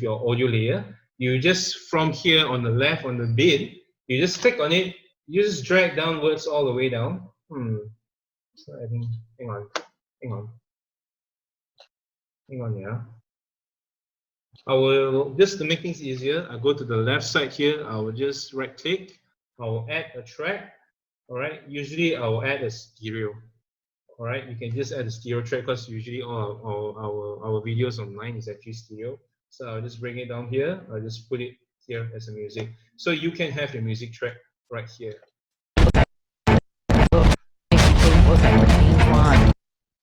your audio layer. You just from here on the left on the bin, you just click on it, you just drag downwards all the way down. So I think hang on, yeah. I will just to make things easier, I go to the left side here, I will just right click, I will add a track. Alright, usually I will add a stereo. Alright, you can just add a stereo track because usually all our videos online is actually stereo. So I'll just bring it down here, I'll just put it here as a music. So you can have your music track right here.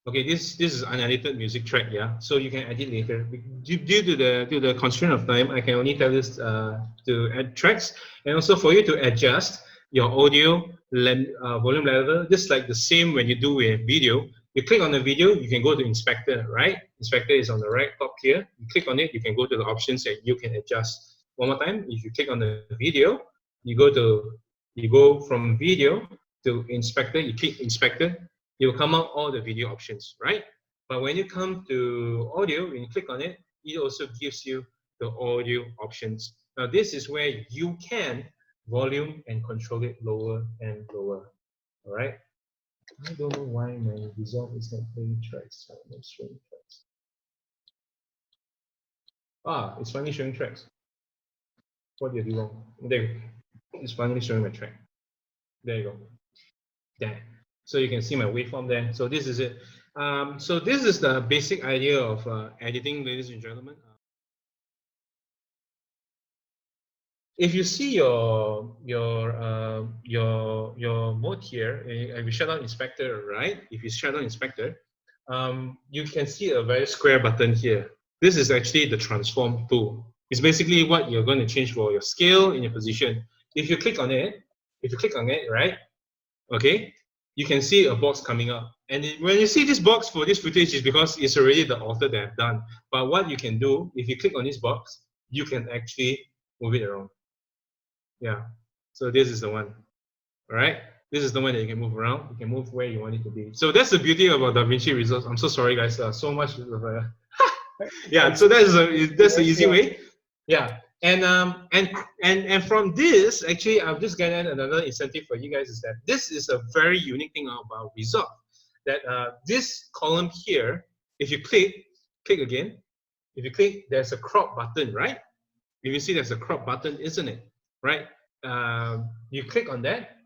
Okay, this is unedited music track, yeah. So you can edit later. Due to the constraint of time, I can only tell this to add tracks, and also for you to adjust your audio volume level, just like the same when you do with video. You click on the video, you can go to inspector, right? Inspector is on the right top here. You click on it, you can go to the options that you can adjust. One more time, if you click on the video, you go from video to inspector, you click inspector, it will come out all the video options, right? But when you come to audio, when you click on it, it also gives you the audio options. Now this is where you can volume and control it lower and lower. All right. I don't know why my result is not playing tracks. I'm not showing tracks. Ah, it's finally showing tracks. What did I do wrong? There you go. It's finally showing my track. There you go. There. So you can see my waveform there. So this is it. So this is the basic idea of editing, ladies and gentlemen. If you see your mode here, and we shut down inspector, right? If you shut down inspector, you can see a very square button here. This is actually the transform tool. It's basically what you're going to change for your scale and your position. If you click on it, right? Okay, you can see a box coming up. And when you see this box for this footage, is because it's already the alter that I've done. But what you can do, if you click on this box, you can actually move it around. Yeah, so this is the one. All right, this is the one that you can move around. You can move where you want it to be. So that's the beauty about DaVinci Resolve. I'm so sorry, guys. So much. Yeah, so that's the easy way. Yeah, and from this, actually, I've just gotten another incentive for you guys is that this is a very unique thing about Resolve. That this column here, if you click again. If you click, there's a crop button, right? If you see there's a crop button, isn't it? Right? You click on that.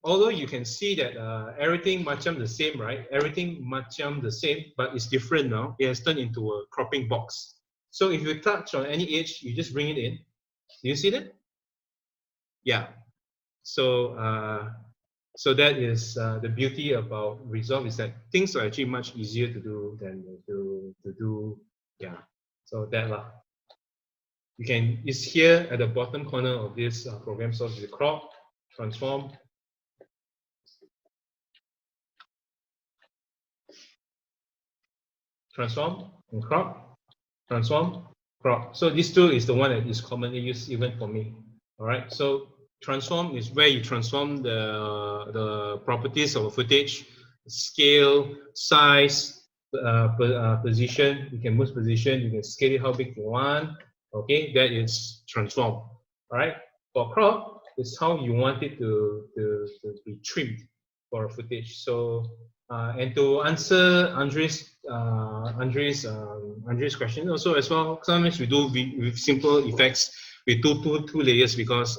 Although you can see that everything macam the same, right? Everything macam the same, but it's different now. It has turned into a cropping box. So if you touch on any edge, you just bring it in. Do you see that? Yeah. So so that is the beauty about Resolve is that things are actually much easier to do than to do. Yeah. So that lah. You can, it's here at the bottom corner of this program source, the crop, transform, and crop, transform, crop. So this tool is the one that is commonly used even for me. All right. So transform is where you transform the properties of a footage, scale, size, position. You can move position. You can scale it how big you want. Okay, that is transform. All right. For crop, it's how you want it to be trimmed for a footage. So And to answer Andre's question also as well, sometimes we do with simple effects, we do two layers because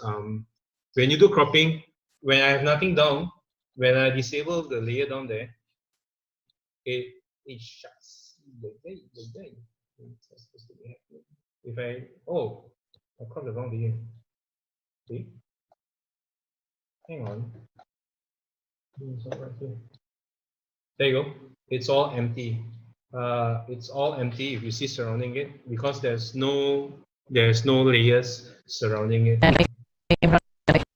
when you do cropping, when I have nothing down, when I disable the layer down there, it shuts. If I cropped the wrong layer. See? Hang on. There you go. It's all empty. It's all empty if you see surrounding it because there's no layers surrounding it.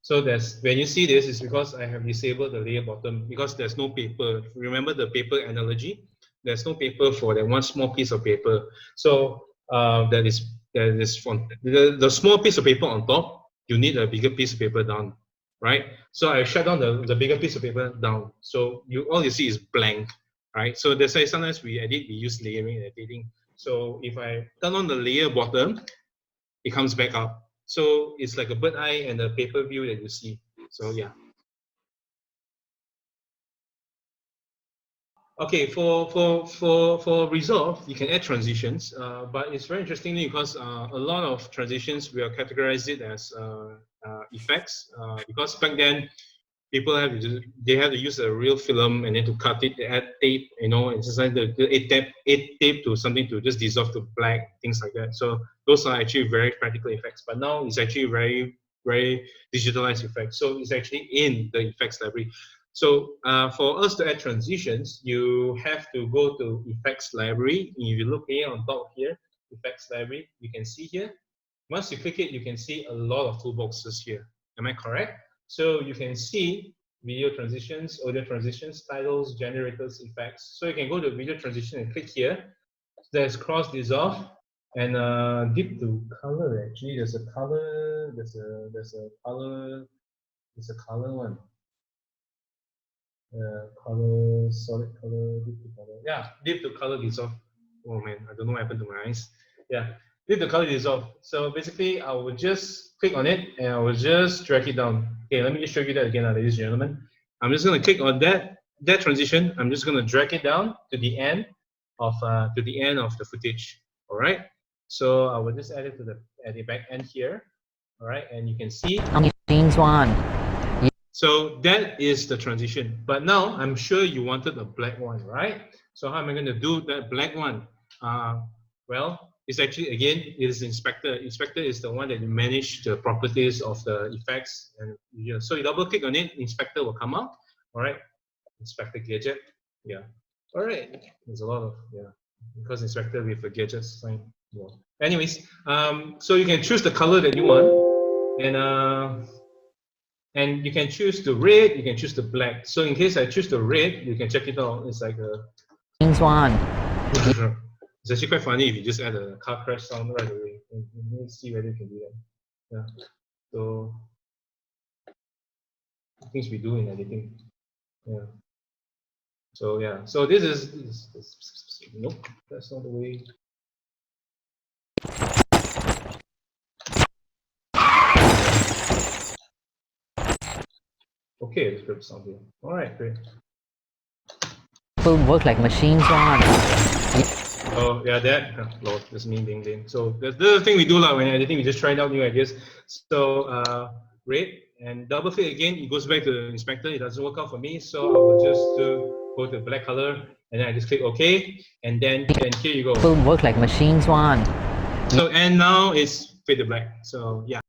So when you see this, it's because I have disabled the layer bottom because there's no paper. Remember the paper analogy? There's no paper for that one small piece of paper. So that is from the small piece of paper on top. You need a bigger piece of paper down, right? So I shut down the bigger piece of paper down. So all you see is blank, right? So that's why sometimes we use layering and editing. So if I turn on the layer bottom, it comes back up. So it's like a bird eye and a paper view that you see. So yeah. Okay, for Resolve, you can add transitions, but it's very interesting because a lot of transitions we have categorized it as effects because back then people have to use a real film and then to cut it, add tape, and just like the tape to something to just dissolve to black, things like that. So those are actually very practical effects, but now it's actually very, very digitalized effects. So it's actually in the effects library. So for us to add transitions, you have to go to effects library. If you look here on top here, effects library, you can see here. Once you click it, you can see a lot of toolboxes here. Am I correct? So you can see video transitions, audio transitions, titles, generators, effects. So you can go to video transition and click here. There's cross dissolve and dip to color. Actually, there's a color. There's a color one. Color, solid color, dip to color. Yeah, dip to color dissolve. Oh man, I don't know what happened to my eyes. Yeah, dip to color dissolve. So basically, I will just click on it and I will just drag it down. Okay, let me just show you that again, ladies and gentlemen. I'm just going to click on that transition. I'm just going to drag it down to the end of the footage. All right. So I will just add it to the back end here. All right, and you can see. Scenes one. So that is the transition. But now I'm sure you wanted a black one, right? So how am I going to do that black one? Well, it's actually, again, it is inspector. Inspector is the one that you manage the properties of the effects. And so you double click on it, inspector will come up. All right, inspector gadget. Yeah. All right. There's a lot of, because inspector with a gadget sign. Yeah. Anyways, so you can choose the color that you want. And you can choose the red, you can choose the black. So in case I choose the red, you can check it out. It's like a... one. It's actually quite funny if you just add a car crash sound right away. Let's see whether you can do that. Yeah. So things we do in editing. Yeah. So yeah. So this is nope, that's not the way. Okay, let's grab something. All right, great. People work like machines on. Oh yeah, Lord, that's me being lame. So the thing we do when editing, we just try out new ideas. So red and double click again, it goes back to the inspector. It doesn't work out for me, so I will just go to black color and then I just click OK, and then here you go. People work like machines on. So and now it's fade to black. So yeah.